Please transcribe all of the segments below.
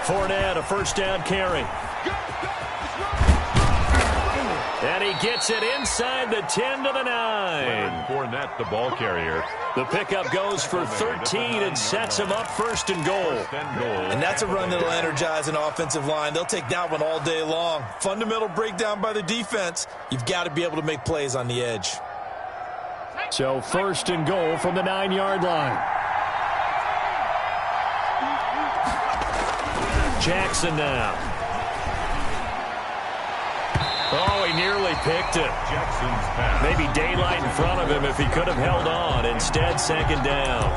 Fournette, a first down carry. And he gets it inside the 10 to the 9. Fournette, the ball carrier. The pickup goes for 13 and sets him up first and goal. And that's a run that'll energize an offensive line. They'll take that one all day long. Fundamental breakdown by the defense. You've got to be able to make plays on the edge. So first and goal from the 9-yard line. Jackson now. Oh, he nearly picked it. Jackson's pass. Maybe daylight in front of him if he could have held on. Instead, second down.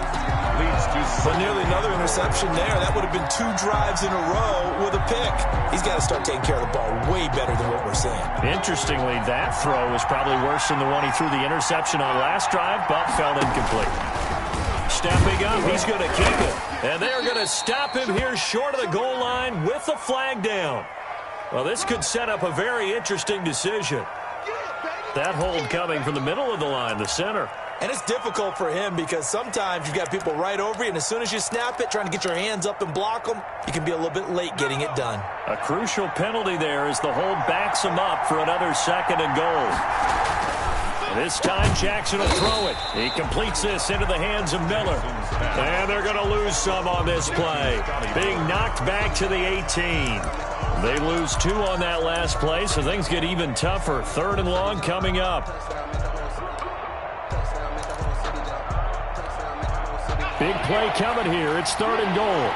Leads to But nearly another interception there. That would have been 2 drives in a row with a pick. He's got to start taking care of the ball way better than what we're seeing. Interestingly, that throw was probably worse than the one he threw the interception on last drive, but fell incomplete. Stepping up, he's going to kick it. And they're going to stop him here short of the goal line with the flag down. Well, this could set up a very interesting decision. That hold coming from the middle of the line, the center. And it's difficult for him because sometimes you've got people right over you, and as soon as you snap it, trying to get your hands up and block them, you can be a little bit late getting it done. A crucial penalty there as the hold backs him up for another second and goal. This time, Jackson will throw it. He completes this into the hands of Miller. And they're going to lose some on this play. Being knocked back to the 18. They lose 2 on that last play, so things get even tougher. 3rd and long coming up. Big play coming here. It's 3rd and goal.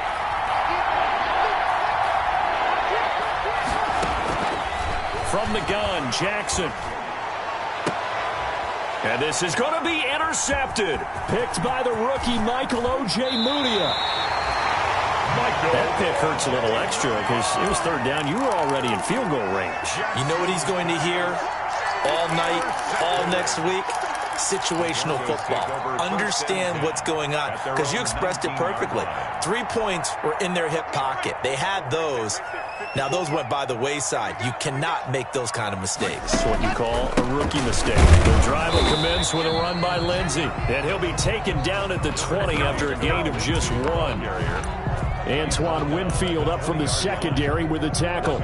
From the gun, Jackson. And this is going to be intercepted. Picked by the rookie, Michael O.J. Mudia. That pick hurts a little extra because it was 3rd down. You were already in field goal range. You know what he's going to hear all night, all next week? Situational football. Understand what's going on because you expressed it perfectly. 3 points were in their hip pocket. They had those. Now, those went by the wayside. You cannot make those kind of mistakes. It's what you call a rookie mistake. The drive will commence with a run by Lindsey. And he'll be taken down at the 20 after a gain of just 1. Antoine Winfield up from the secondary with a tackle.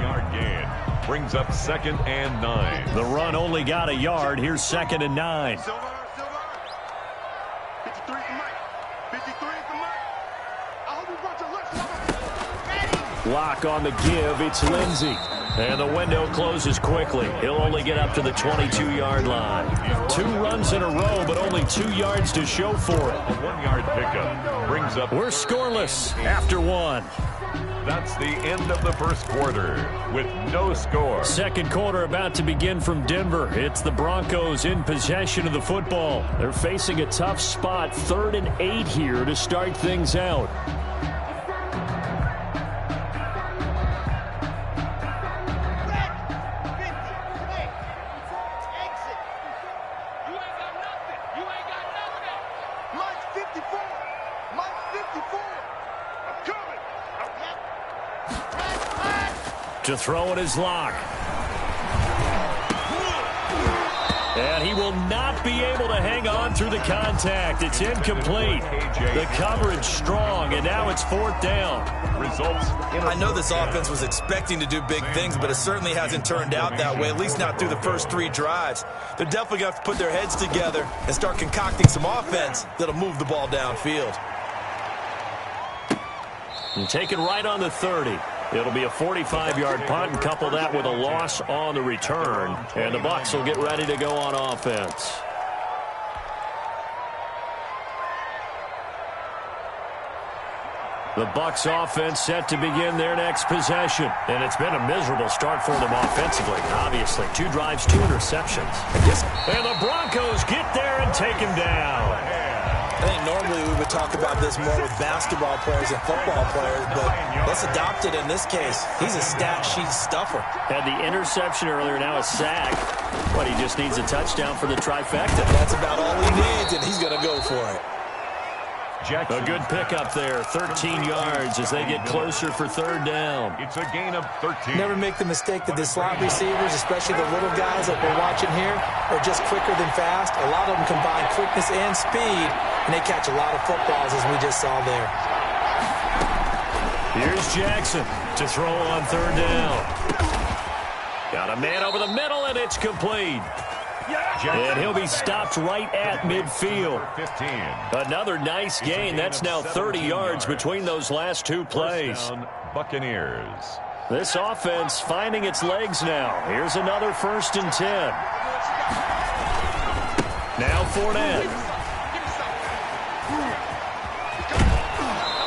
Brings up 2nd and 9. The run only got a yard. Here's 2nd and 9. Lock on the give. It's Lindsey. And the window closes quickly. He'll only get up to the 22-yard line. 2 runs in a row, but only 2 yards to show for it. A 1-yard pickup brings up. We're scoreless after 1. That's the end of the first quarter with no score. Second quarter about to begin from Denver. It's the Broncos in possession of the football. They're facing a tough spot. 3rd and 8 here to start things out. To throw it is Locke. And he will not be able to hang on through the contact. It's incomplete. The coverage strong, and now it's 4th down. I know this offense was expecting to do big things, but it certainly hasn't turned out that way, at least not through the first 3 drives. They're definitely going to have to put their heads together and start concocting some offense that'll move the ball downfield. And take it right on the 30. It'll be a 45-yard punt and couple that with a loss on the return. And the Bucs will get ready to go on offense. The Bucs offense set to begin their next possession. And it's been a miserable start for them offensively, obviously. 2 drives, 2 interceptions. And the Broncos get there and take him down. I think normally we would talk about this more with basketball players and football players, but let's adopt it in this case. He's a stat sheet stuffer. Had the interception earlier, now a sack. But he just needs a touchdown for the trifecta. That's about all he needs, and he's going to go for it. A good pickup there, 13 yards as they get closer for 3rd down. It's a gain of 13. Never make the mistake that the slot receivers, especially the little guys that we're watching here, are just quicker than fast. A lot of them combine quickness and speed, and they catch a lot of footballs as we just saw there. Here's Jackson to throw on third down. Got a man over the middle, and it's complete. And he'll be stopped right at midfield. 15. Another nice gain. That's now 30 yards between those last two plays. First down, Buccaneers. This offense finding its legs now. Here's another 1st and 10. Now Fournette.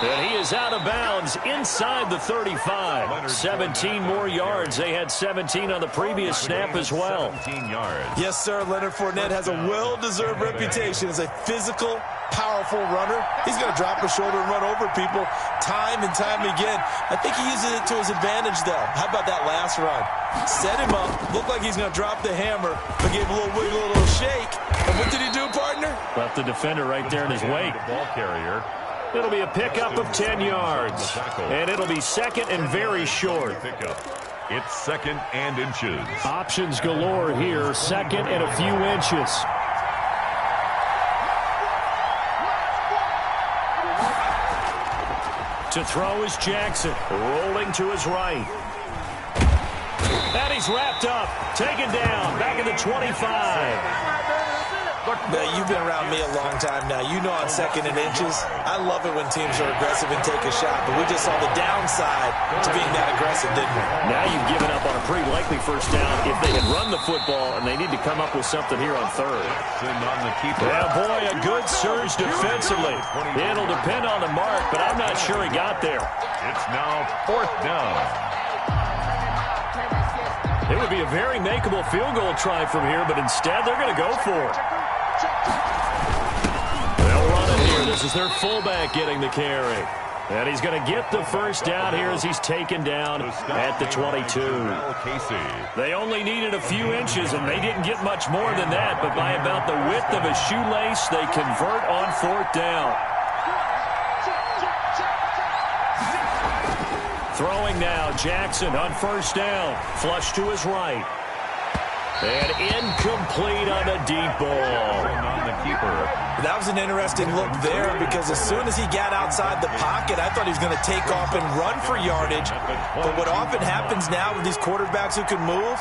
And he is out of bounds inside the 35. 17 more yards. They had 17 on the previous snap as well. 17 yards. Yes, sir. Leonard Fournette has a well-deserved reputation as a physical, powerful runner. He's going to drop his shoulder and run over people time and time again. I think he uses it to his advantage, though. How about that last run? Set him up. Looked like he's going to drop the hammer, but gave a little wiggle, a little shake. And what did he do, partner? Left the defender right there in his wake. Ball carrier. It'll be a pickup of 10 yards. And it'll be second and very short. It's 2nd and inches. Options galore here. 2nd and a few inches. To throw is Jackson. Rolling to his right. And he's wrapped up. Taken down. Back at the 25. Now, you've been around me a long time now. You know on 2nd and inches, I love it when teams are aggressive and take a shot, but we just saw the downside to being that aggressive, didn't we? Now you've given up on a pretty likely first down if they had run the football, and they need to come up with something here on third. On the keeper. Yeah, boy, a good surge defensively. It'll depend on the mark, but I'm not sure he got there. It's now 4th down. It would be a very makeable field goal try from here, but instead they're going to go for it. They'll run it here. This is their fullback getting the carry. And he's going to get the first down here as he's taken down at the 22. They only needed a few inches, and they didn't get much more than that. But by about the width of a shoelace, they convert on 4th down. Throwing now, Jackson on 1st down. Flush to his right. And incomplete on a deep ball. On the keeper. That was an interesting look there because as soon as he got outside the pocket, I thought he was going to take off and run for yardage. But what often happens now with these quarterbacks who can move,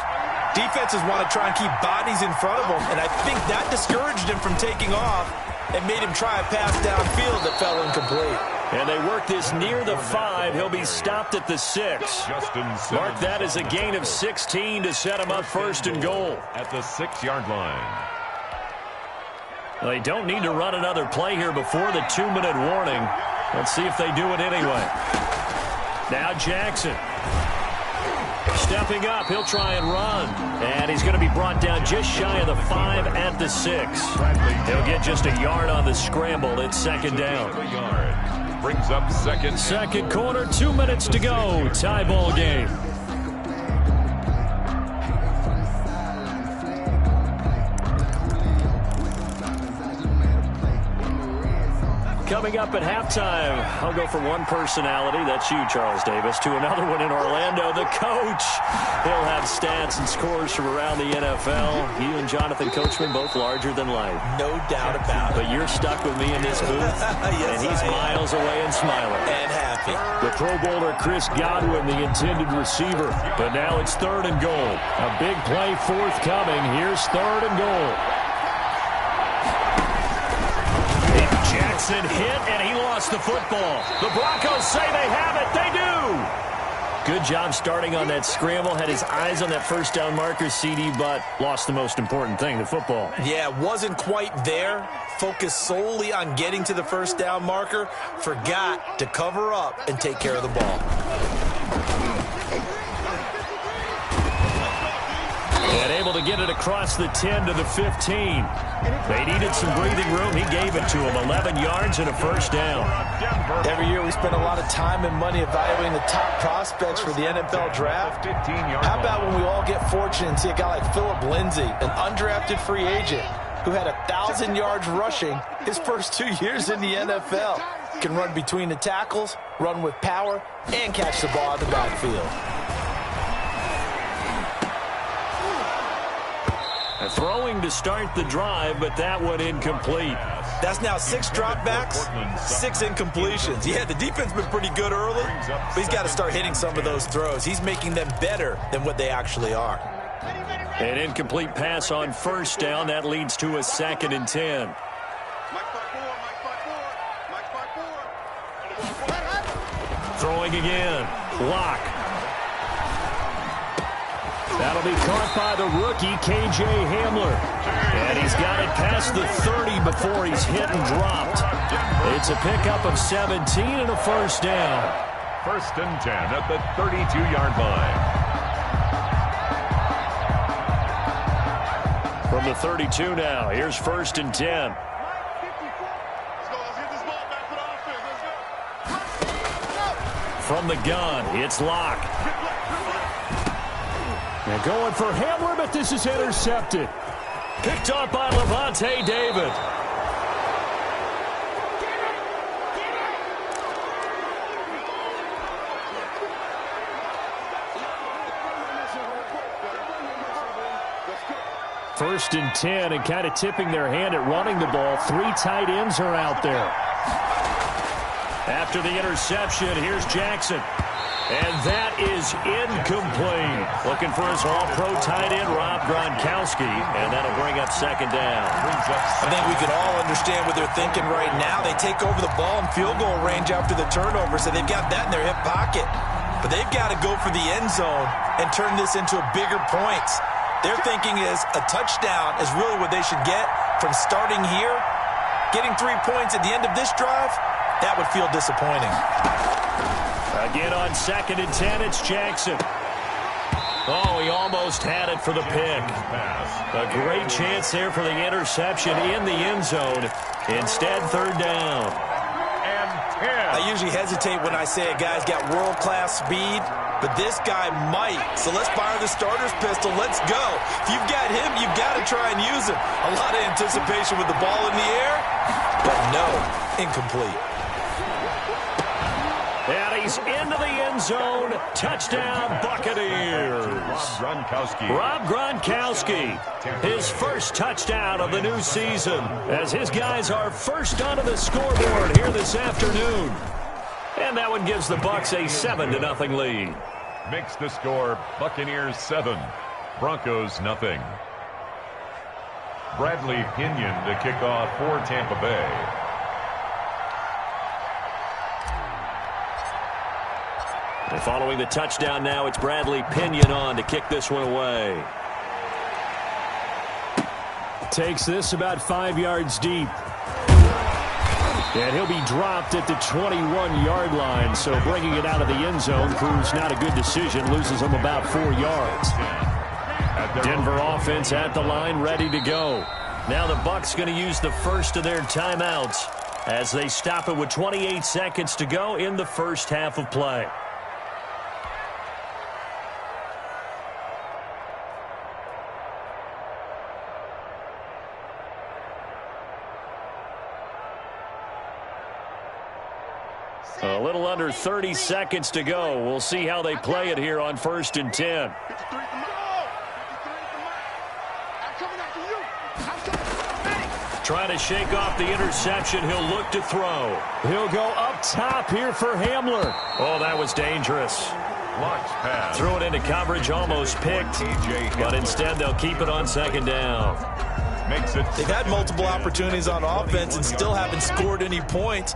defenses want to try and keep bodies in front of them. And I think that discouraged him from taking off and made him try a pass downfield that fell incomplete. And they work this near the 5. He'll be stopped at the 6. Mark that as a gain of 16 to set him up 1st and goal. At the 6-yard line. They don't need to run another play here before the 2-minute warning. Let's see if they do it anyway. Now Jackson. Stepping up, he'll try and run. And he's going to be brought down just shy of the 5 at the 6. He'll get just a yard on the scramble. It's 2nd down. Brings up 2nd. Second quarter, 2 minutes to go. Tie ball game. Coming up at halftime, I'll go from one personality, that's you, Charles Davis, to another one in Orlando, the coach. He'll have stats and scores from around the NFL. You and Jonathan Coachman, both larger than life. No doubt about it. But you're stuck with me in this booth, yes, and he's miles away and smiling. And happy. The Pro Bowler Chris Godwin, the intended receiver. But now it's 3rd and goal. A big play forthcoming. Here's 3rd and goal. Jackson hit, and he lost the football. The Broncos say they have it. They do. Good job starting on that scramble. Had his eyes on that first down marker, CD, but lost the most important thing, the football. Yeah, wasn't quite there. Focused solely on getting to the first down marker. Forgot to cover up and take care of the ball. And able to get it across the 10 to the 15. They needed some breathing room. He gave it to him. 11 yards and a first down. Every year we spend a lot of time and money evaluating the top prospects for the NFL draft. How about when we all get fortunate and see a guy like Phillip Lindsay, an undrafted free agent who had 1,000 yards rushing his first 2 years in the NFL. Can run between the tackles, run with power, and catch the ball in the backfield. throwing to start the drive, but that one incomplete. That's now 6 dropbacks, 6 incompletions. Yeah, the defense has been pretty good early, but he's got to start hitting some of those throws. He's making them better than what they actually are. An incomplete pass on first down. That leads to a 2nd and 10. Throwing again. Lock. That'll be caught by the rookie, K.J. Hamler. And he's got it past the 30 before he's hit and dropped. It's a pickup of 17 and a first down. 1st and 10 at the 32-yard line. From the 32 now, here's 1st and 10. From the gun, it's Lock. And going for Hamler, but this is intercepted. Picked up by Levante David. First and 10, and kind of tipping their hand at running the ball. 3 tight ends are out there. After the interception, here's Jackson. And that is incomplete. Looking for his all-pro tight end, Rob Gronkowski, and that'll bring up 2nd down. I think we can all understand what they're thinking right now. They take over the ball in field goal range after the turnover, so they've got that in their hip pocket. But they've got to go for the end zone and turn this into bigger points. Their thinking is a touchdown is really what they should get from starting here. Getting 3 points at the end of this drive, that would feel disappointing. Again on 2nd and 10, it's Jackson. Oh, he almost had it for the pick. A great chance there for the interception in the end zone. Instead, 3rd down. I usually hesitate when I say a guy's got world-class speed, but this guy might. So let's fire the starter's pistol. Let's go. If you've got him, you've got to try and use him. A lot of anticipation with the ball in the air, but no, incomplete. And he's into the end zone. Touchdown, Buccaneers. Rob Gronkowski, his first touchdown of the new season, as his guys are first onto the scoreboard here this afternoon. And that one gives the Bucs a 7-0 lead. Makes the score Buccaneers 7, Broncos 0. Bradley Pinion to kick off for Tampa Bay. And following the touchdown now, it's Bradley Pinion on to kick this one away. Takes this about 5 yards deep. And he'll be dropped at the 21-yard line, so bringing it out of the end zone proves not a good decision, loses him about 4 yards. Denver offense at the line, ready to go. Now the Bucs going to use the first of their timeouts as they stop it with 28 seconds to go in the first half of play. A little under 30 seconds to go. We'll see how they play it here on 1st and 10. Trying to shake off the interception. He'll look to throw. He'll go up top here for Hamler. Oh, that was dangerous. Threw it into coverage, almost picked. But instead, they'll keep it on 2nd down. They've had multiple opportunities on offense and still haven't scored any points.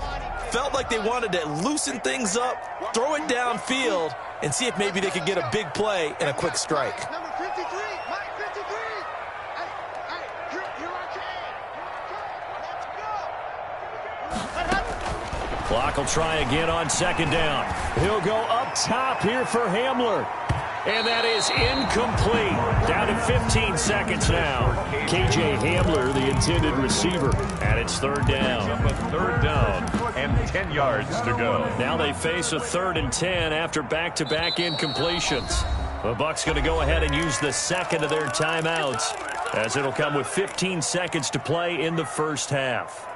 Felt like they wanted to loosen things up, throw it downfield, and see if maybe they could get a big play and a quick strike. Clock will try again on 2nd down. He'll go up top here for Hamler. And that is incomplete. Down to 15 seconds now. K.J. Hamler, the intended receiver. And it's 3rd down. 3rd down and 10 yards to go. Now they face a 3rd and 10 after back-to-back incompletions. The Bucs going to go ahead and use the second of their timeouts, as it'll come with 15 seconds to play in the first half.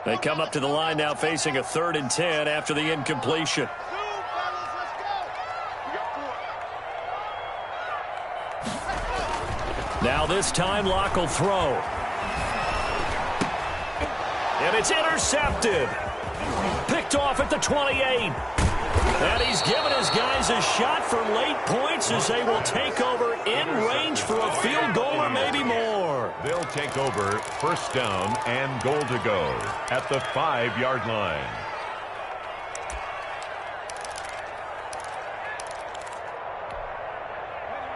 They come up to the line now facing a 3rd and 10 after the incompletion. Now this time Locke will throw. And it's intercepted. Picked off at the 28. And he's given his guys a shot for late points as they will take over in range for a field goal or maybe more. They'll take over 1st down and goal to go at the 5-yard line.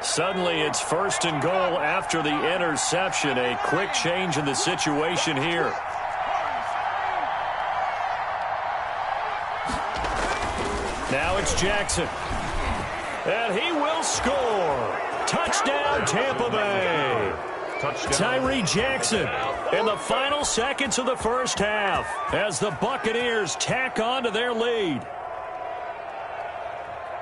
Suddenly it's 1st and goal after the interception. A quick change in the situation here. Now it's Jackson. And he will score. Touchdown, Tampa Bay. Tyree Jackson in the final seconds of the 1st half as the Buccaneers tack on to their lead.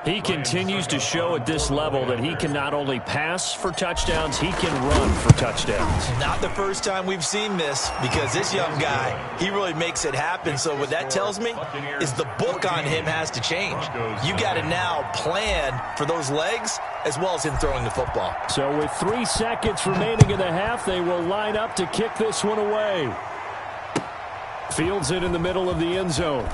He continues to show at this level that he can not only pass for touchdowns, he can run for touchdowns. Not the first time we've seen this, because this young guy, he really makes it happen. So what that tells me is the book on him has to change. You got to now plan for those legs as well as him throwing the football. So with 3 seconds remaining in the half, they will line up to kick this one away. Fields it in the middle of the end zone.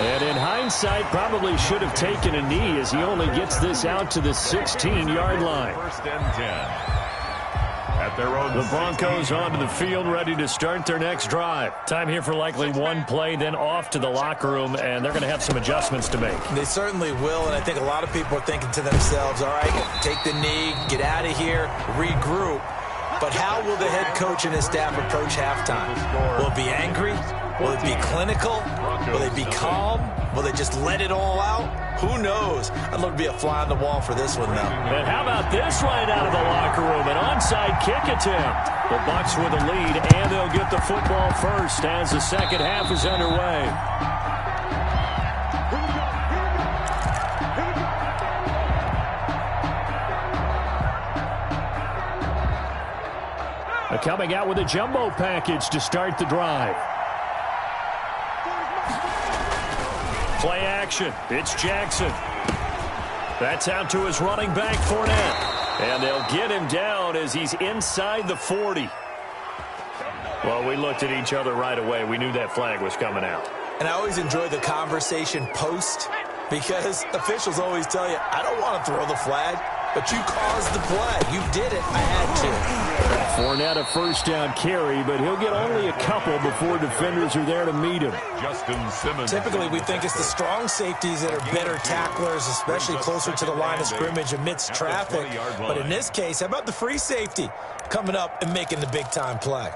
And in hindsight, probably should have taken a knee as he only gets this out to the 16-yard line. 1st and 10. At their own the Broncos onto the field, ready to start their next drive. Time here for likely one play, then off to the locker room, and they're going to have some adjustments to make. They certainly will, and I think a lot of people are thinking to themselves, all right, take the knee, get out of here, regroup. But how will the head coach and his staff approach halftime? Will it be angry? Will it be clinical? Will they be calm? Will they just let it all out? Who knows? I'd love to be a fly on the wall for this one, though. And how about this right out of the locker room? An onside kick attempt. The Bucs with a lead, and they'll get the football first as the 2nd half is underway. Coming out with a jumbo package to start the drive. Play action. It's Jackson. That's out to his running back, Fournette. And they'll get him down as he's inside the 40. Well, we looked at each other right away. We knew that flag was coming out. And I always enjoy the conversation post, because officials always tell you, I don't want to throw the flag, but you caused the play. You did it. I had to. Fournette a 1st down carry, but he'll get only a couple before defenders are there to meet him. Justin Simmons. Typically, we think it's the strong safeties that are better tacklers, especially closer to the line of scrimmage amidst traffic. But in this case, how about the free safety coming up and making the big-time play?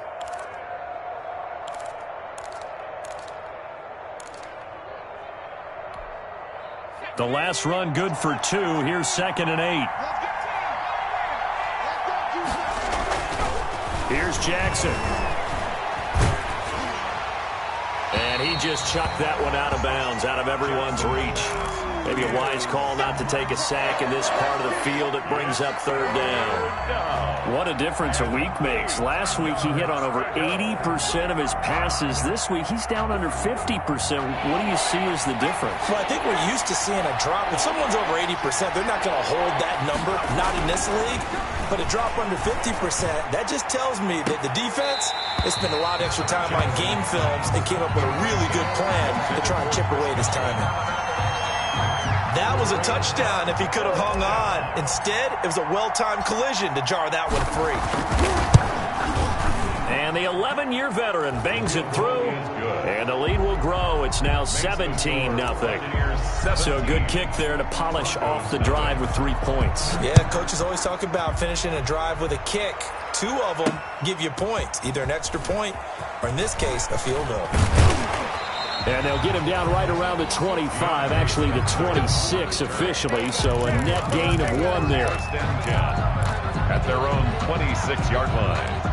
The last run good for 2. Here's 2nd and 8. Here's Jackson. And he just chucked that one out of bounds, out of everyone's reach. Maybe a wise call not to take a sack in this part of the field. It brings up 3rd down. What a difference a week makes. Last week he hit on over 80% of his passes. This week he's down under 50%. What do you see as the difference? Well, I think we're used to seeing a drop. If someone's over 80%, they're not going to hold that number, not in this league. But a drop under 50%, that just tells me that the defense has spent a lot of extra time on game films and came up with a really good plan to try and chip away this timing. That was a touchdown if he could have hung on. Instead, it was a well-timed collision to jar that one free. And the 11-year veteran bangs it through, and the lead will grow. It's now 17-0. So a good kick there to polish off the drive with 3 points. Yeah, coaches always talk about finishing a drive with a kick. 2 of them give you points, either an extra point or, in this case, a field goal. And they'll get him down right around the 25, actually the 26 officially, so a net gain of 1 there. At their own 26-yard line.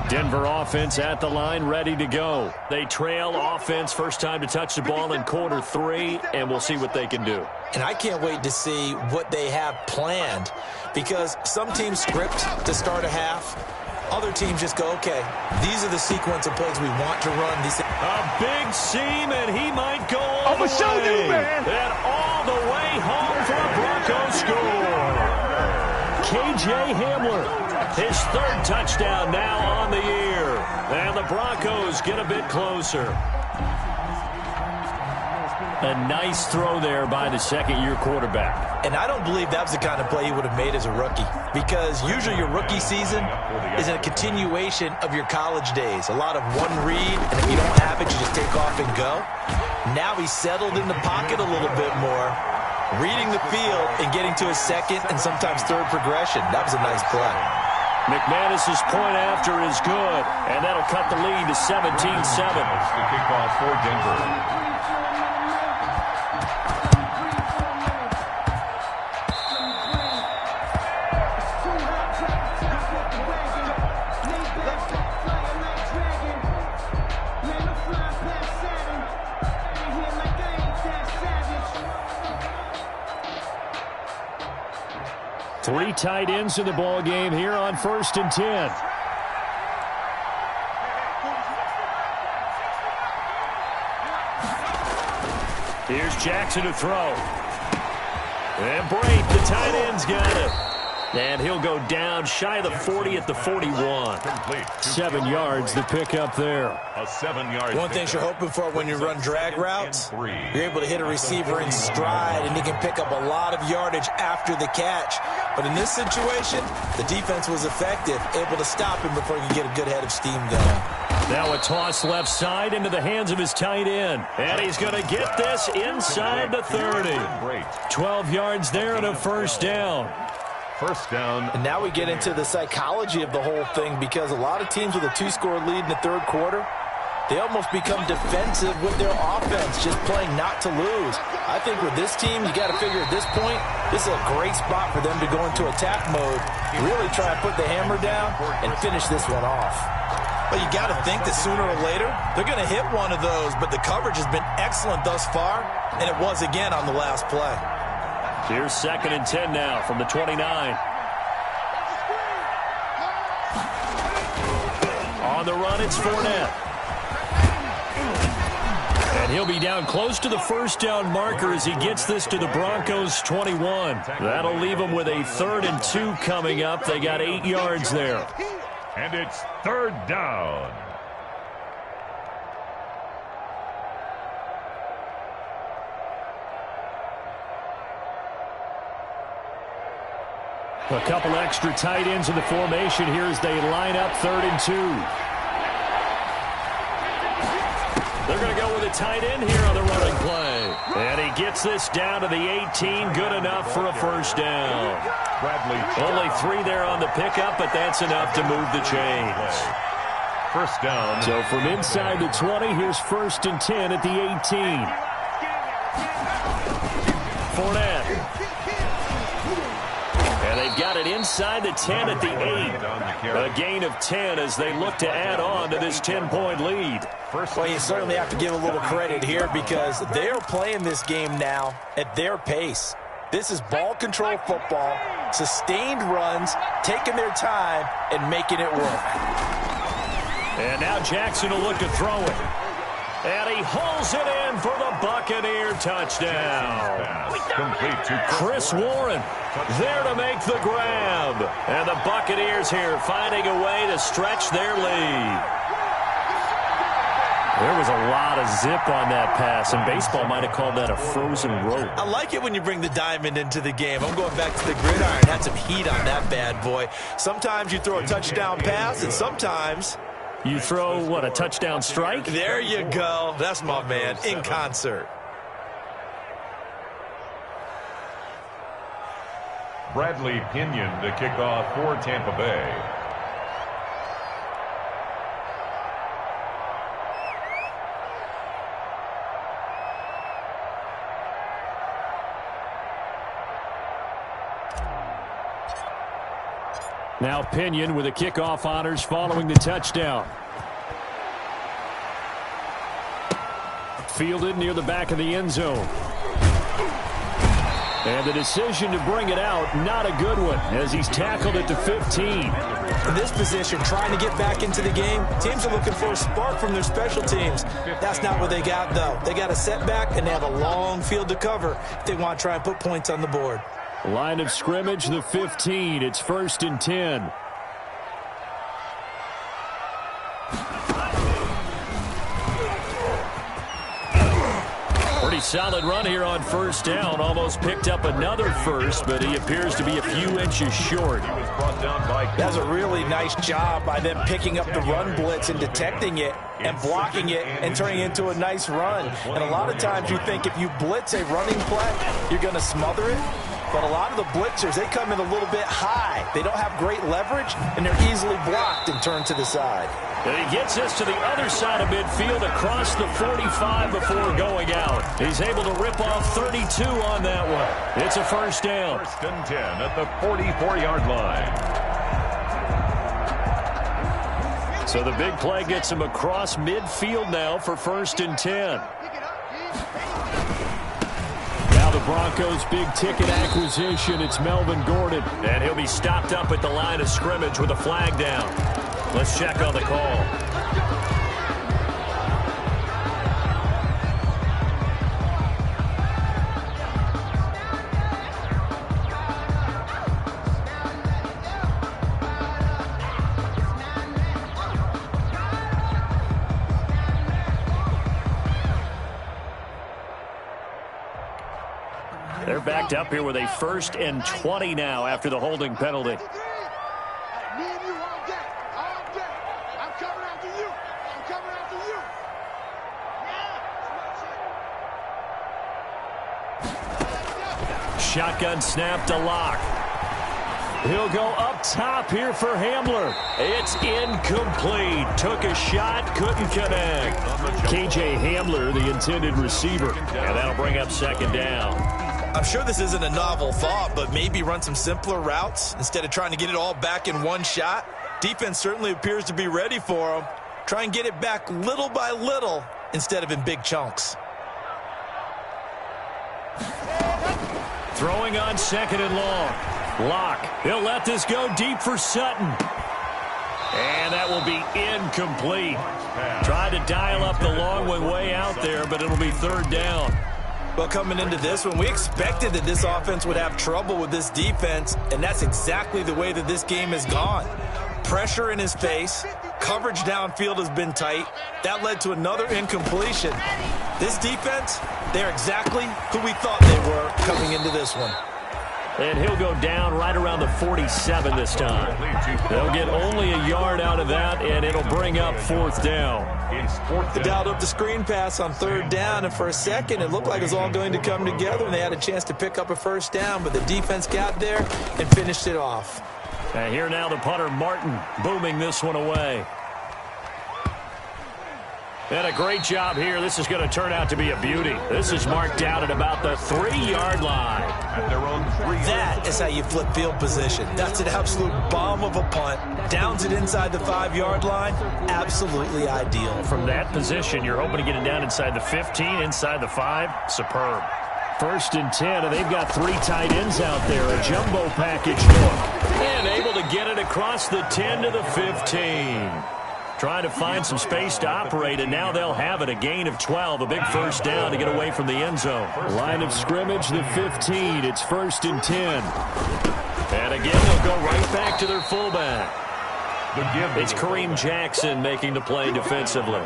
Denver offense at the line, ready to go. They trail offense, first time to touch the ball in quarter 3, and we'll see what they can do. And I can't wait to see what they have planned, because some teams script to start a half. Other teams just go, okay, these are the sequence of plays we want to run. A big seam, and he might go all the way. Show you, man. And all the way home for a Broncos score. KJ Hamler. His 3rd touchdown now on the year. And the Broncos get a bit closer. A nice throw there by the second-year quarterback. And I don't believe that was the kind of play he would have made as a rookie, because usually your rookie season is a continuation of your college days. A lot of one read, and if you don't have it, you just take off and go. Now he's settled in the pocket a little bit more, reading the field and getting to his second and sometimes third progression. That was a nice play. McManus's point after is good, and that'll cut the lead to 17-7. The kickoff for Denver. Three tight ends in the ball game here on 1st and 10. Here's Jackson to throw. And Brate, the tight end's got it. And he'll go down shy of the 40 at the 41. 7 yards to pick up there. A 7-yard. One thing you're hoping for when you run drag routes, you're able to hit a receiver in stride, and he can pick up a lot of yardage after the catch. But in this situation, the defense was effective, able to stop him before he could get a good head of steam going. Now a toss left side into the hands of his tight end. And he's going to get this inside the 30. 12 yards there and a first down. First down. And now we get into the psychology of the whole thing, because a lot of teams with a 2-score lead in the 3rd quarter, they almost become defensive with their offense, just playing not to lose. I think with this team, you got to figure at this point, this is a great spot for them to go into attack mode, really try to put the hammer down and finish this one off. But you got to think that sooner or later, they're going to hit one of those, but the coverage has been excellent thus far, and it was again on the last play. Here's 2nd and 10 now from the 29. On the run, it's Fournette. And he'll be down close to the first down marker as he gets this to the Broncos' 21. That'll leave them with a 3rd and 2 coming up. They got 8 yards there. And it's 3rd down. A couple extra tight ends in the formation here as they line up 3rd and 2. They're going to go with a tight end here on the running play. And he gets this down to the 18. Good enough for a first down. Only 3 there on the pickup, but that's enough to move the chains. First down. So from inside the 20, here's 1st and 10 at the 18. Fournette. And they've got it inside the 10 at the 8. A gain of 10 as they look to add on to this 10-point lead. Well, you certainly have to give a little credit here, because they are playing this game now at their pace. This is ball control football, sustained runs, taking their time, and making it work. And now Jackson will look to throw it. And he hauls it in for the Buccaneer touchdown. Complete to Chris Warren there to make the grab. And the Buccaneers here finding a way to stretch their lead. There was a lot of zip on that pass, and baseball might have called that a frozen rope. I like it when you bring the diamond into the game. I'm going back to the gridiron. Had some heat on that bad boy. Sometimes you throw a touchdown pass, and sometimes you throw, what, a touchdown strike? There you go. That's my man, in concert. Bradley Pinion to kick off for Tampa Bay. Now Pinion with the kickoff honors following the touchdown. Fielded near the back of the end zone. And the decision to bring it out, not a good one, as he's tackled at the 15. In this position, trying to get back into the game, teams are looking for a spark from their special teams. That's not what they got, though. They got a setback, and they have a long field to cover if they want to try and put points on the board. Line of scrimmage, the 15. It's 1st and 10. Pretty solid run here on 1st down. Almost picked up another first, but he appears to be a few inches short. That's a really nice job by them picking up the run blitz and detecting it and blocking it and turning it into a nice run. And a lot of times you think if you blitz a running play, you're going to smother it. But a lot of the blitzers, they come in a little bit high. They don't have great leverage, and they're easily blocked and turned to the side. And he gets us to the other side of midfield across the 45 before going out. He's able to rip off 32 on that one. It's a 1st down. 1st and 10 at the 44-yard line. So the big play gets him across midfield now for 1st and 10. Now the Broncos' big-ticket acquisition, it's Melvin Gordon. And he'll be stopped up at the line of scrimmage with a flag down. Let's check on the call. They're backed up here with a 1st and 20 now after the holding penalty. Shotgun snap to Locke. He'll go up top here for Hamler. It's incomplete. Took a shot, couldn't connect. KJ Hamler, the intended receiver. And that'll bring up 2nd down. I'm sure this isn't a novel thought, but maybe run some simpler routes instead of trying to get it all back in one shot. Defense certainly appears to be ready for him. Try and get it back little by little instead of in big chunks. Throwing on 2nd and long. Locke. He'll let this go deep for Sutton. And that will be incomplete. Tried to dial up the long one way out there, but it'll be 3rd down. Well, coming into this one, we expected that this offense would have trouble with this defense, and that's exactly the way that this game has gone. Pressure in his face. Coverage downfield has been tight. That led to another incompletion. This defense, they're exactly who we thought they were coming into this one. And he'll go down right around the 47 this time. They'll get only a yard out of that, and it'll bring up 4th down. They dialed up the screen pass on 3rd down, and for a second it looked like it was all going to come together, and they had a chance to pick up a 1st down, but the defense got there and finished it off. And here now the punter, Martin, booming this one away. And a great job here. This is going to turn out to be a beauty. This is marked out at about the 3-yard line. At their own 3-yard That is how you flip field position. That's an absolute bomb of a punt. Downs it inside the 5-yard line. Absolutely ideal. From that position, you're hoping to get it down inside the 15, inside the 5. Superb. 1st and 10, and they've got 3 tight ends out there. A jumbo package look. And able to get it across the 10 to the 15. Trying to find some space to operate, and now they'll have it. A gain of 12, a big 1st down to get away from the end zone. Line of scrimmage, the 15. It's 1st and 10. And again, they'll go right back to their fullback. It's Kareem Jackson making the play defensively.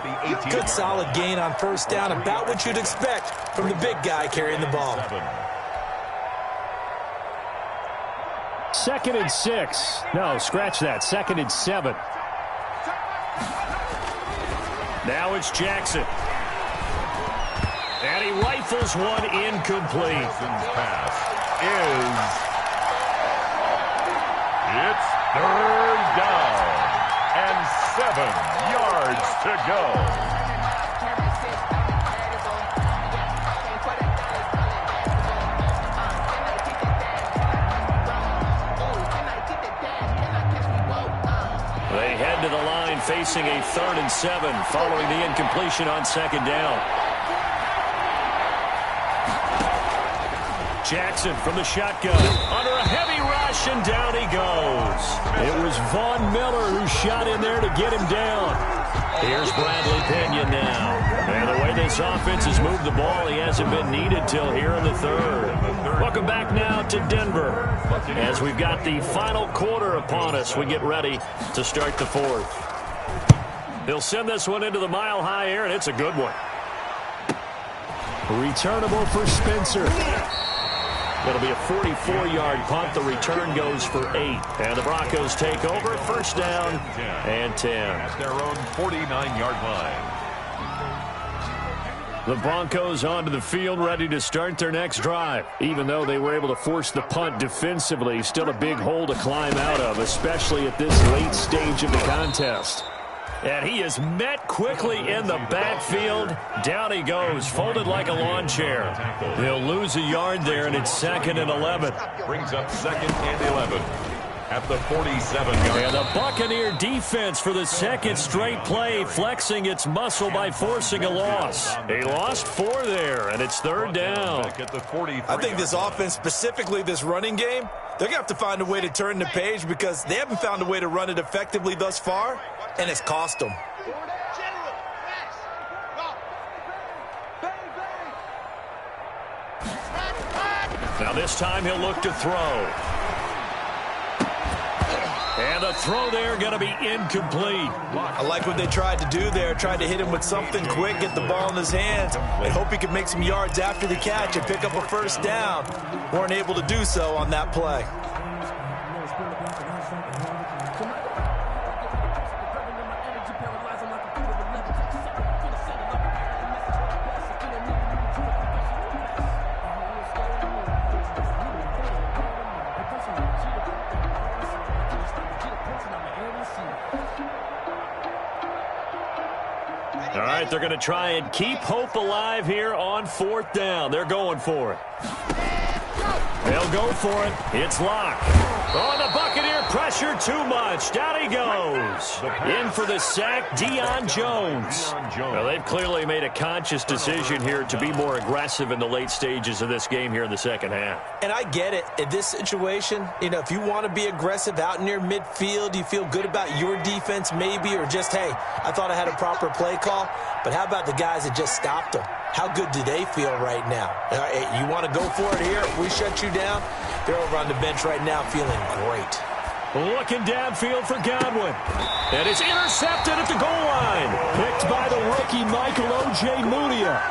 Good solid gain on 1st down, about what you'd expect from the big guy carrying the ball. 2nd and 6. No, scratch that. 2nd and 7. Now it's Jackson. And he rifles one incomplete. pass it's 3rd down and 7 yards to go. head to the line facing a 3rd and 7 following the incompletion on 2nd down. Jackson from the shotgun. Under a heavy rush, and down he goes. It was Von Miller who shot in there to get him down. Here's Bradley Pinion now. And the way this offense has moved the ball, he hasn't been needed till here in the 3rd. Welcome back now to Denver. As we've got the final quarter upon us, we get ready to start the 4th. They'll send this one into the mile-high air, and it's a good one. Returnable for Spencer. It'll be a 44-yard punt. The return goes for 8. And the Broncos take over. 1st down and 10. At their own 49-yard line. The Broncos onto the field, ready to start their next drive. Even though they were able to force the punt defensively, still a big hole to climb out of, especially at this late stage of the contest. And he is met quickly in the backfield. Down he goes, folded like a lawn chair. He'll lose a yard there, and it's 2nd and 11. Brings up 2nd and 11 at the 47-yard. And the Buccaneer defense for the 2nd straight play, flexing its muscle by forcing a loss. They lost 4 there, and it's 3rd down. I think this offense, specifically this running game, they're going to have to find a way to turn the page because they haven't found a way to run it effectively thus far, and it's cost them. Now this time he'll look to throw. And the throw there going to be incomplete. I like what they tried to do there. Tried to hit him with something quick, get the ball in his hands, and hope he could make some yards after the catch and pick up a 1st down. Weren't able to do so on that play. All right, they're going to try and keep hope alive here on 4th down. They're going for it. They'll go for it. It's Locke. Oh, the Buccaneer pressure too much. Down he goes. In for the sack, Deion Jones. Well, they've clearly made a conscious decision here to be more aggressive in the late stages of this game here in the 2nd half. And I get it. In this situation, if you want to be aggressive out near midfield, you feel good about your defense maybe, or just, hey, I thought I had a proper play call. But how about the guys that just stopped them? How good do they feel right now? You want to go for it here? If we shut you down, they're over on the bench right now feeling great. Looking downfield for Godwin. And it's intercepted at the goal line. Picked by the rookie Michael O.J. Mudia.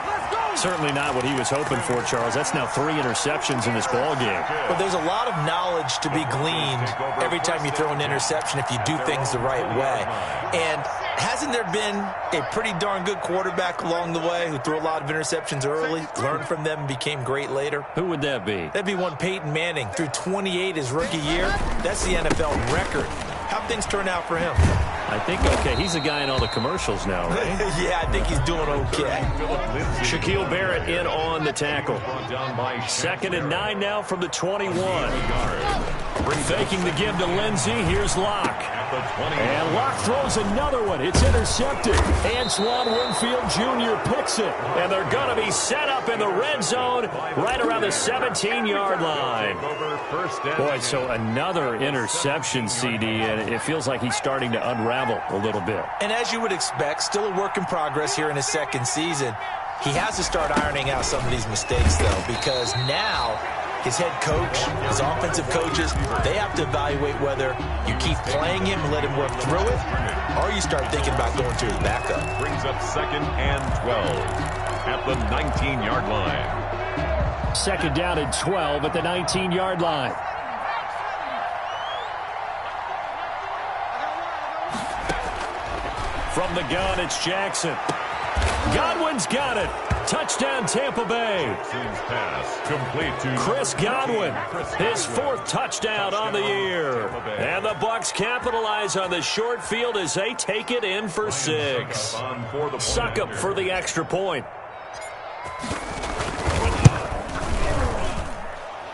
Certainly not what he was hoping for, Charles. That's now 3 interceptions in this ball game. But there's a lot of knowledge to be gleaned every time you throw an interception if you do things the right way. And hasn't there been a pretty darn good quarterback along the way who threw a lot of interceptions early, learned from them, and became great later? Who would that be? That'd be one Peyton Manning. Threw 28 his rookie year. That's the NFL record. How'd things turn out for him? I think, okay, he's a guy in all the commercials now, right? Yeah, I think he's doing okay. Shaquille Barrett in on the tackle. 2nd and 9 now from the 21. Faking the give to Lindsey. Here's Locke. And Locke throws another one. It's intercepted. Antoine Winfield Jr. picks it. And they're going to be set up in the red zone right around the 17-yard line. Boy, so another interception, CD, and it feels like he's starting to unravel a little bit. And as you would expect, still a work in progress here in his 2nd season. He has to start ironing out some of these mistakes, though, because now his head coach, his offensive coaches, they have to evaluate whether you keep playing him and let him work through it, or you start thinking about going to his backup. Brings up 2nd and 12 at the 19-yard line. 2nd down and 12 at the 19-yard line. From the gun, it's Jackson. Godwin's got it. Touchdown, Tampa Bay. Pass complete to Chris Godwin, his 4th touchdown on the year. And the Bucs capitalize on the short field as they take it in for 6. Suckup for the extra point.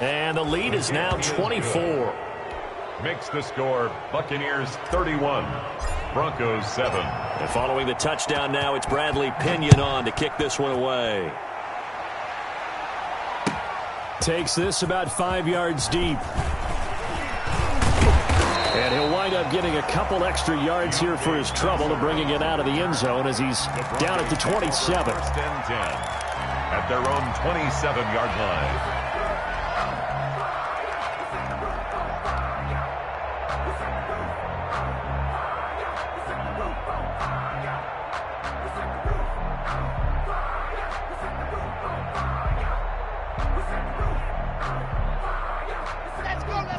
And the lead is now 24. Makes the score Buccaneers 31, Broncos 7. And following the touchdown now, it's Bradley Pinion on to kick this one away. Takes this about 5 yards deep. And he'll wind up getting a couple extra yards here for his trouble and bringing it out of the end zone as he's down at the 27. First and 10 at their own 27-yard line.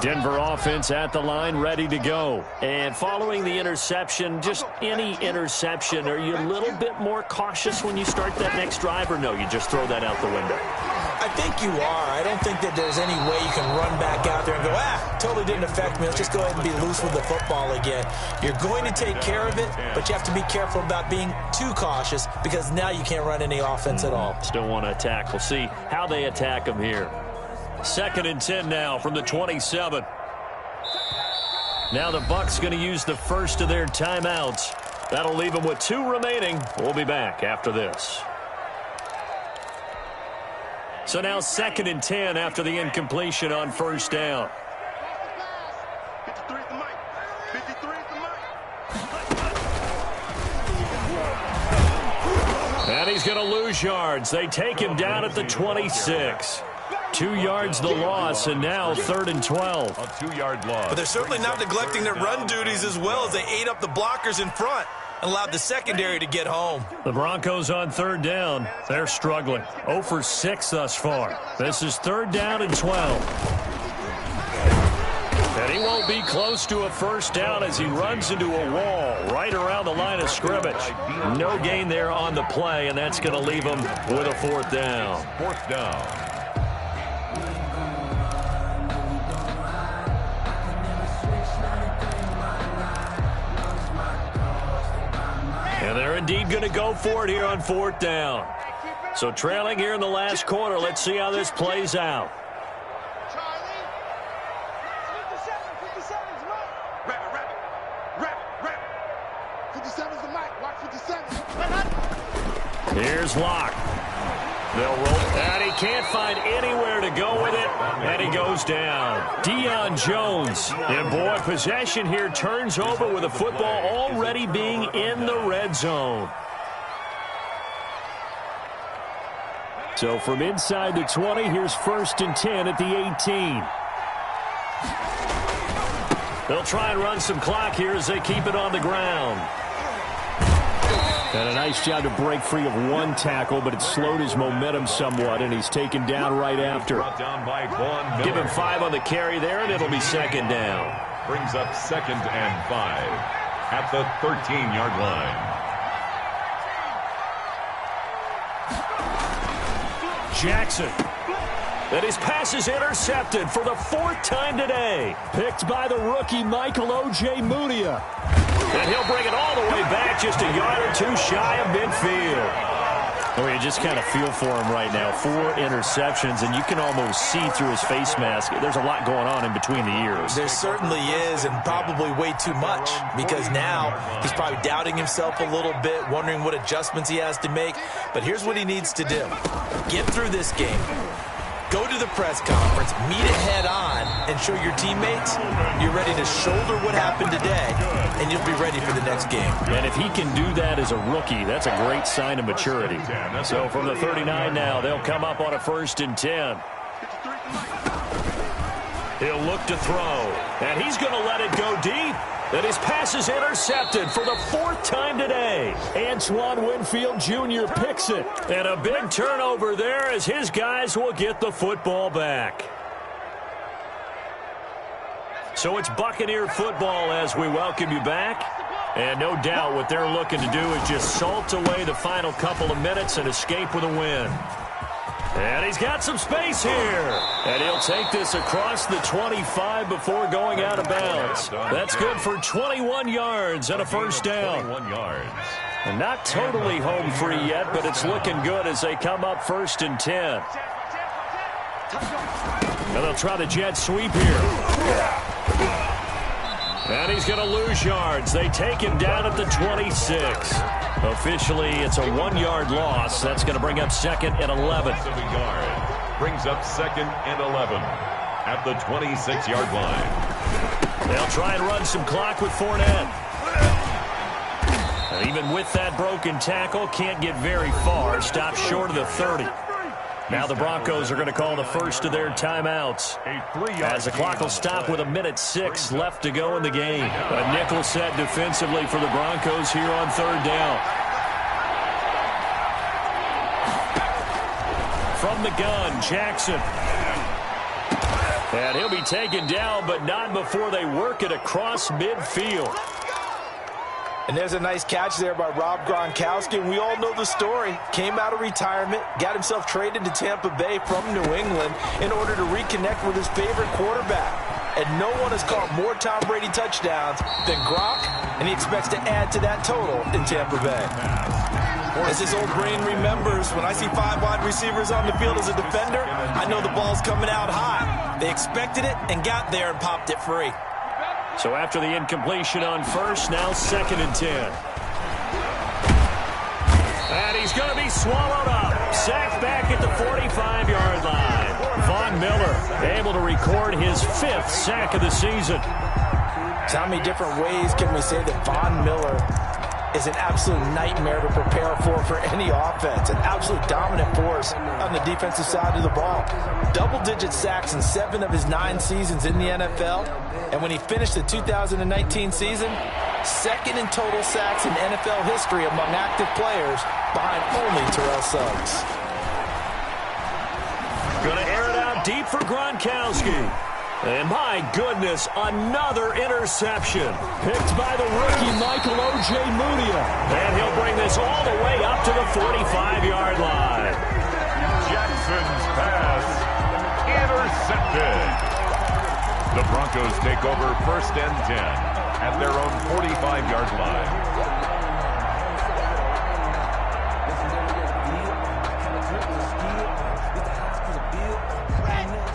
Denver offense at the line, ready to go. And following the interception, just any interception, are you a little bit more cautious when you start that next drive, or no, you just throw that out the window? I think you are. I don't think that there's any way you can run back out there and go, totally didn't affect me. Let's just go ahead and be loose with the football again. You're going to take care of it, but you have to be careful about being too cautious because now you can't run any offense at all. Still want to attack. We'll see how they attack him here. 2nd and 10 now from the 27. Now the Bucs going to use the first of their timeouts. That'll leave them with 2 remaining. We'll be back after this. So now 2nd and 10 after the incompletion on first down. And he's going to lose yards. They take him down at the 26. 2 yards the loss, and now 3rd and 12. A 2-yard loss. But they're certainly not neglecting their run duties as well as they ate up the blockers in front and allowed the secondary to get home. The Broncos on 3rd down. They're struggling. 0 for 6 thus far. This is 3rd down and 12. And he won't be close to a first down as he runs into a wall right around the line of scrimmage. No gain there on the play, and that's going to leave him with a 4th down. 4th down. And they're indeed going to go for it here on 4th down. So trailing here in the last quarter. Let's see how this plays out. Here's Locke. They'll roll, and he can't find anywhere to go with it, and he goes down. Deion Jones, and boy, possession here turns over with the football already being in the red zone. So from inside the 20, here's 1st and 10 at the 18. They'll try and run some clock here as they keep it on the ground. And a nice job to break free of 1 tackle, but it slowed his momentum somewhat, and he's taken down right after. Give him 5 on the carry there, and it'll be 2nd down. Brings up 2nd and 5 at the 13-yard line. Jackson. And his pass is intercepted for the 4th time today. Picked by the rookie Michael O.J. Mudia. And he'll bring it all the way back just a yard or 2 shy of midfield. Oh, you just kind of feel for him right now. 4 interceptions, and you can almost see through his face mask. There's a lot going on in between the ears. There certainly is, and probably way too much, because now he's probably doubting himself a little bit, wondering what adjustments he has to make. But here's what he needs to do. Get through this game. Go to the press conference, meet it head on, and show your teammates you're ready to shoulder what happened today, and you'll be ready for the next game. And if he can do that as a rookie, that's a great sign of maturity. So from the 39 now, they'll come up on a 1st and 10. He'll look to throw, and he's going to let it go deep. And his pass is intercepted for the 4th time today. Antoine Winfield Jr. picks it. And a big turnover there as his guys will get the football back. So it's Buccaneer football as we welcome you back. And no doubt what they're looking to do is just salt away the final couple of minutes and escape with a win. And he's got some space here. And he'll take this across the 25 before going out of bounds. That's good for 21 yards and a 1st down. 21 yards. And not totally home free yet, but it's looking good as they come up 1st and 10. And they'll try the jet sweep here. And he's going to lose yards. They take him down at the 26. Officially, it's a 1-yard loss. That's going to bring up 2nd and 11. Brings up 2nd and 11 at the 26-yard line. They'll try and run some clock with Fournette. And even with that broken tackle, can't get very far. Stops short of the 30. Now the Broncos are going to call the first of their timeouts, as the clock will stop with 1:06 left to go in the game. A nickel set defensively for the Broncos here on 3rd down. From the gun, Jackson. And he'll be taken down, but not before they work it across midfield. And there's a nice catch there by Rob Gronkowski. And we all know the story. Came out of retirement, got himself traded to Tampa Bay from New England in order to reconnect with his favorite quarterback. And no one has caught more Tom Brady touchdowns than Gronk, and he expects to add to that total in Tampa Bay. As his old brain remembers, when I see 5 wide receivers on the field as a defender, I know the ball's coming out high. They expected it and got there and popped it free. So after the incompletion on first, now 2nd and 10. And he's going to be swallowed up. Sacked back at the 45-yard line. Von Miller able to record his 5th sack of the season. So how many different ways can we say that Von Miller is an absolute nightmare to prepare for any offense? An absolute dominant force on the defensive side of the ball. Double-digit sacks in 7 of his 9 seasons in the NFL. And when he finished the 2019 season, 2nd in total sacks in NFL history among active players, behind only Terrell Suggs. Going to air it out deep for Gronkowski. And my goodness, another interception. Picked by the rookie Michael Ojemudia. And he'll bring this all the way up to the 45-yard line. Jackson's pass intercepted. The Broncos take over 1st and 10 at their own 45-yard line.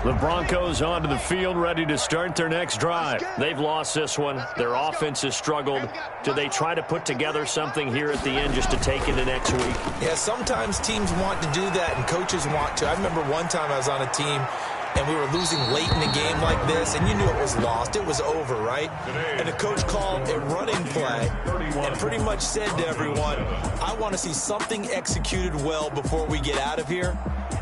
The Broncos onto the field, ready to start their next drive. They've lost this one. Their offense has struggled. Do they try to put together something here at the end just to take into next week? Yeah, sometimes teams want to do that and coaches want to. I remember one time I was on a team and we were losing late in the game like this, and you knew it was lost. It was over, right? And the coach called a running play and pretty much said to everyone, I want to see something executed well before we get out of here.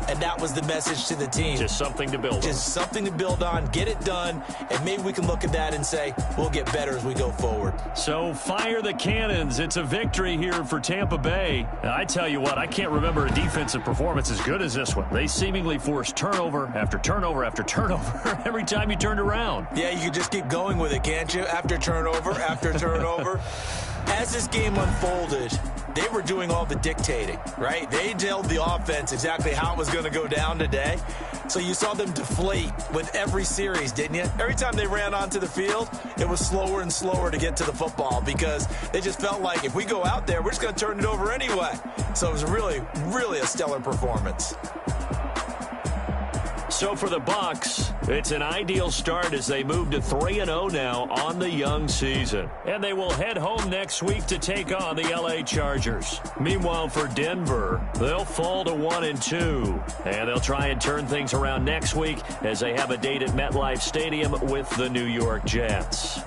And that was the message to the team. Just something to build on. Just something to build on, get it done, and maybe we can look at that and say, we'll get better as we go forward. So fire the cannons. It's a victory here for Tampa Bay. Now, I tell you what, I can't remember a defensive performance as good as this one. They seemingly forced turnover after turnover after turnover every time you turned around. Yeah, you can just keep going with it, can't you? After turnover, after turnover. As this game unfolded, they were doing all the dictating, right? They told the offense exactly how it was going to go down today. So you saw them deflate with every series, didn't you? Every time they ran onto the field, it was slower and slower to get to the football because they just felt like if we go out there, we're just going to turn it over anyway. So it was really, really a stellar performance. So for the Bucs, it's an ideal start as they move to 3-0 now on the young season. And they will head home next week to take on the LA Chargers. Meanwhile, for Denver, they'll fall to 1-2. And they'll try and turn things around next week as they have a date at MetLife Stadium with the New York Jets.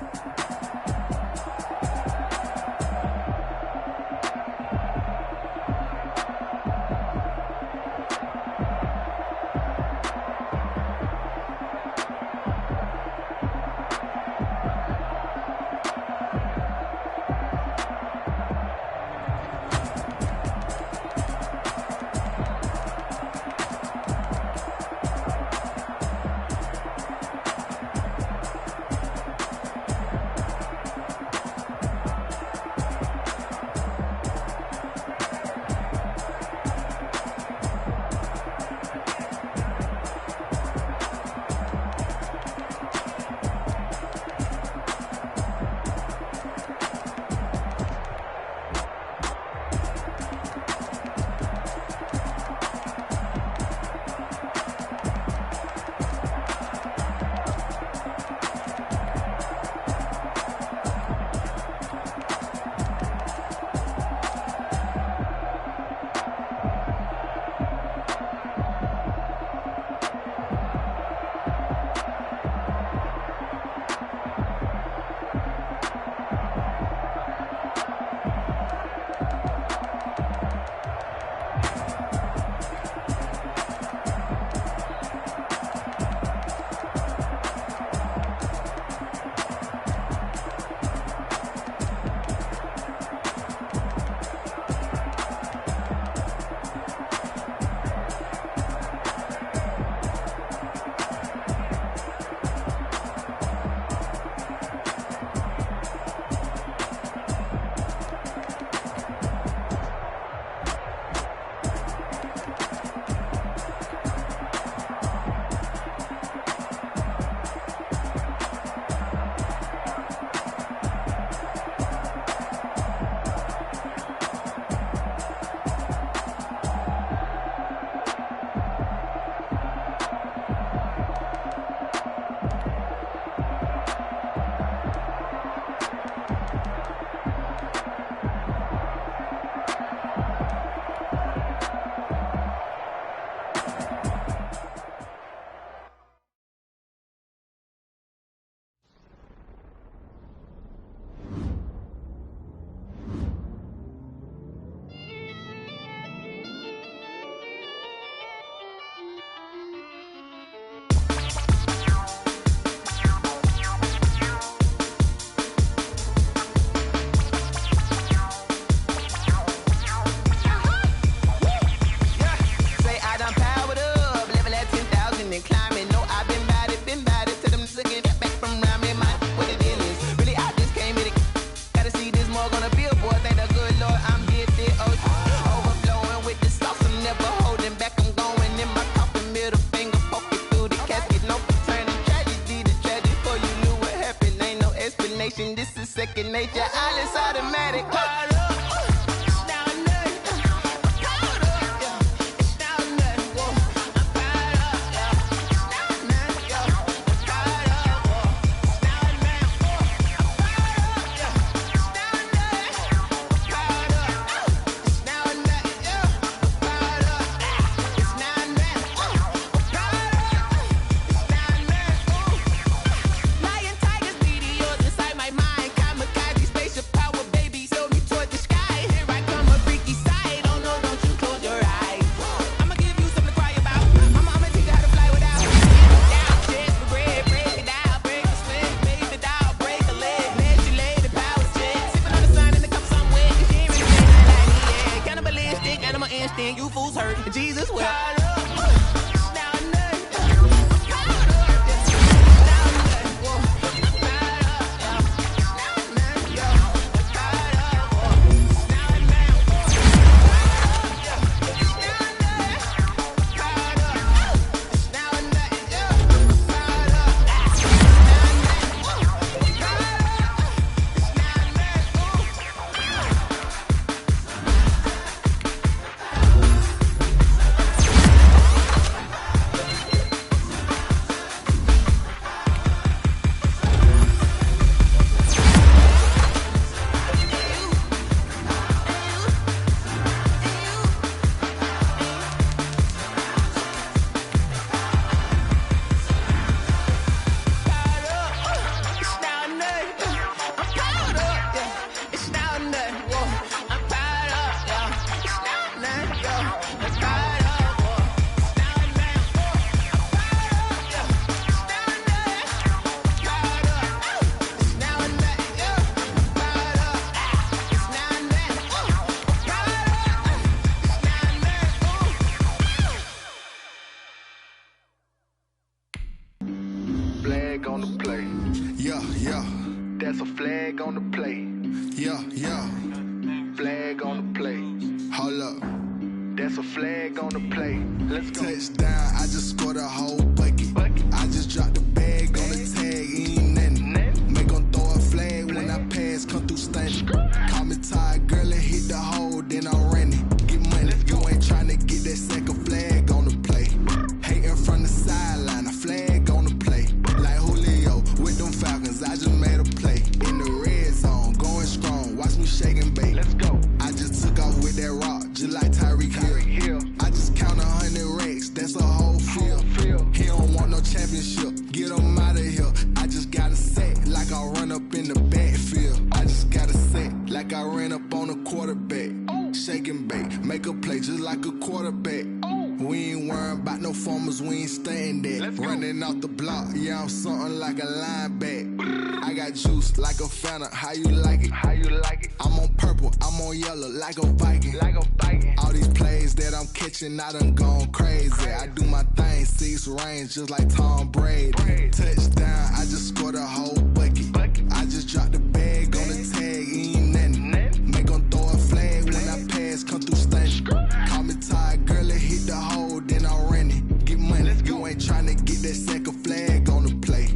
second nature, all is automatic. You fools hurt. Jesus will. Flag on the play. Yeah, yeah. That's a flag on the play. Yeah, yeah. Flag on the play. Hold up. That's a flag on the play. Let's go. Touchdown, I just scored a whole bucket. I just dropped the bag on the tag, ain't nothing. Make 'em throw a flag when I pass, come through stunning. Call me tired, girl, and hit the hole, then I'm running. Get money, you ain't tryna get that second flag on the play. Hating from the sideline, a flag on the play. Like Julio with them Falcons, I just made a play. In the red zone, going strong, watch me shake and bake. Let's go. I just took off with that rock, just like Tyreek Hill. I just count 100 racks, that's a whole field. He don't want no championship, get him out of here. I just got a set, like I run up in the backfield. I just got a set, like I ran up on a quarterback. Shake and bake, make a play just like a quarterback. We ain't worrying about no formers, we ain't staying there. Running off the block, yeah, I'm something like a linebacker. I got juice like a Fanta, how you like it? How you like it? I'm on purple, I'm on yellow, like a Viking. Like a Viking. All these plays that I'm catching, I done gone crazy. I do my thing, 6 range, just like Tom Brady. Touchdown, I just scored a whole bucket. I just dropped the bag on the tag, ain't nothing. Make 'em throw a flag when I pass, come through stunning. Call me tired, girl, and hit the hole, then I'm running. Get money, you ain't tryna get that second flag on the play.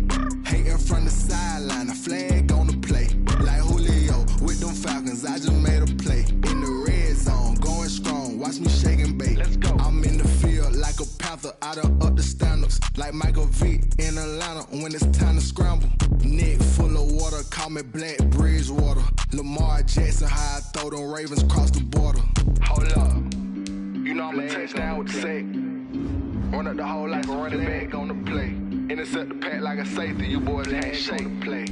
Hating from the sideline, a flag on the play. Like Julio with them Falcons, I just made a play. In the red zone, going strong, watch me shake and bake. Let's go. I'm in the field like a panther, I done up the standards. Like Michael Vick in Atlanta when it's time to scramble. Neck full of water, call me Black Bridgewater. Lamar Jackson, how I throw them Ravens across the border. Hold up. You know I'm a touchdown with the sack. Run up the hole like a running back on the play. Intercept the pack like a safety, you boys ain't shake the play.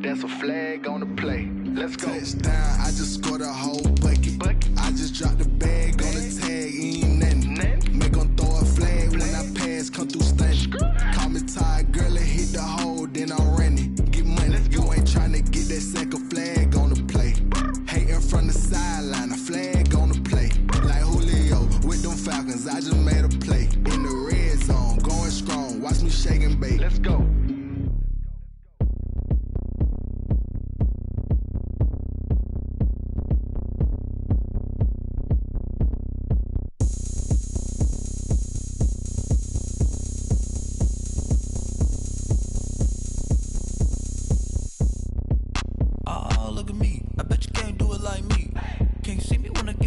That's a flag on the play. Let's go. Touchdown, I just scored a whole bucket. I just dropped the bag on the tag, ain't nothing. Make 'em throw a flag when I pass, come through stunning. Call me tired, girl, and hit the hole, then I'm running. Get money, you ain't tryna get that second flag on the play. Hating from the sideline, a flag on the play. Like Julio with them Falcons, I just made a play. In the red zone, going strong, watch me shake and bake. Let's go.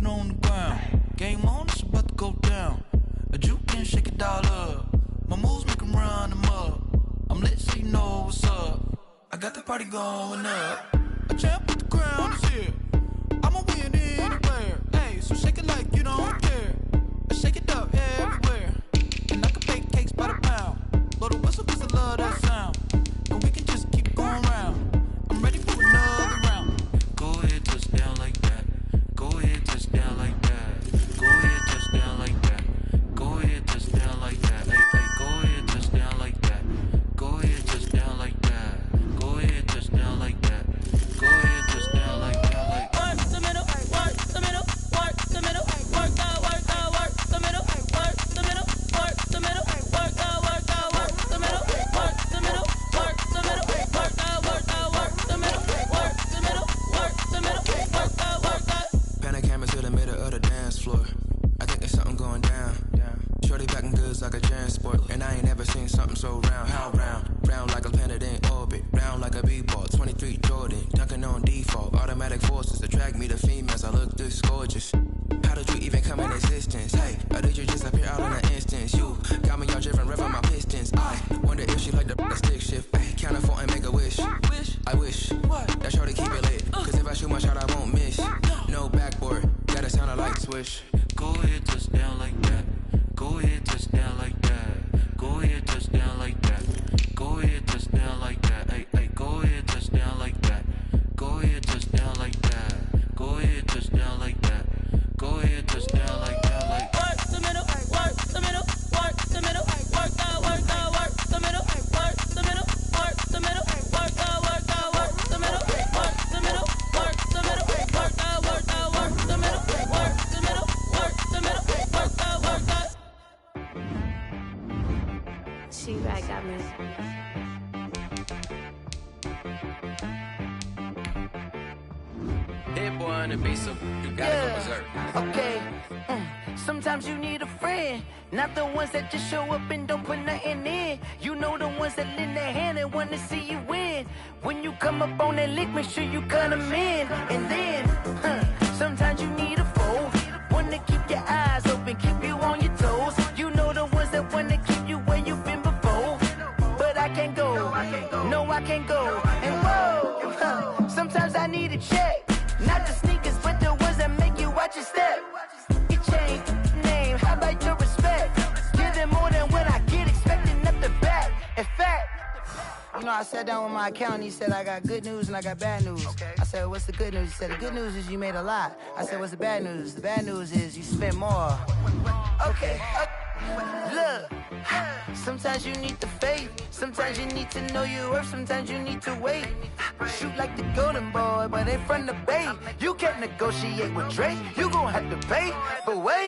on the ground. Game on, it's about to go down. A juke and shake it all up. My moves make them run them up. I'm lit so you know what's up. I got the party going up. A champ with the crown is here. I'ma win anywhere. Hey, so shake it like you don't care. I shake it up everywhere. And I can bake cakes by the pound. Blow the whistle cause I love that sound. And we can just keep going round. I'm ready for another round. Go ahead, touch down like that. Go ahead, touch down like that. Go ahead, touch down like that. Go ahead, touch down like that. Hey, hey, go ahead, touch down like that. Go ahead, touch down like that. Go ahead, touch down like that. Go ahead, touch down like that. Like work the middle, work the middle, work the middle, work out, work out, work the middle, work the middle, work the middle, work out, work out, work the middle, work the middle, work the middle, work out, work out, work the middle, work the middle, work the middle, work out, work out. Pan camera to the middle of the dance floor. I think there's something going down. Shorty packing goods like a transport, and I ain't never seen something so round. How round? Round like a planet in orbit, round like a b-ball. 23 Jordan, dunking on default. Automatic forces attract me to females. I look this gorgeous. How did you even come in existence? Hey, or did you just appear out in an instance? You got me all driven, revving my pistons. I wonder if she like the stick shift. Ay, count a 4 and make a wish. I wish that shorty keep it lit. Cause if I shoot my shot, I won't miss. No backboard, gotta sound a light switch. go ahead, touch down like that. Go ahead, touch down like that. Go ahead, touch down like that. Go ahead, touch down like that. Hey, hey, go ahead, touch down like that. Go ahead, touch down like that. Go ahead, touch down like that. Go ahead, touch down like that. Like work the middle, work the middle, work the middle, work out, work out, work the middle, work the middle, work the middle, work out, work out, work the middle, work the middle, work the middle, work out, work out, work the middle, work the middle, work the middle, work out, work out. She right got me. Hit boy on the beat, so you gotta go berserk. Okay. Sometimes you need a friend, not the ones that just show up and don't put nothing in. You know the ones that lend their hand and want to see you win. When you come up on that lick, make sure you cut them in. And then, sometimes you need a foe, one to keep your eyes open, keep you on your toes. You know the ones that want to keep you where you've been before. But I can't go, no I can't go. And whoa, sometimes I need a check. Not the sneakers, but the ones that make you watch your step. Your chain, name, how about your respect? Give them more than what I get, expecting up the back. In fact, you know, I sat down with my accountant, he said, I got good news and I got bad news. I said, what's the good news? He said, the good news is you made a lot. I said, what's the bad news? The bad news is you spent more. Okay, look, sometimes you need the faith, sometimes you need to know your worth, sometimes you need to wait. Shoot like the golden boy, but ain't from the bay. You can't negotiate with Drake, you gon' have to pay, but wait.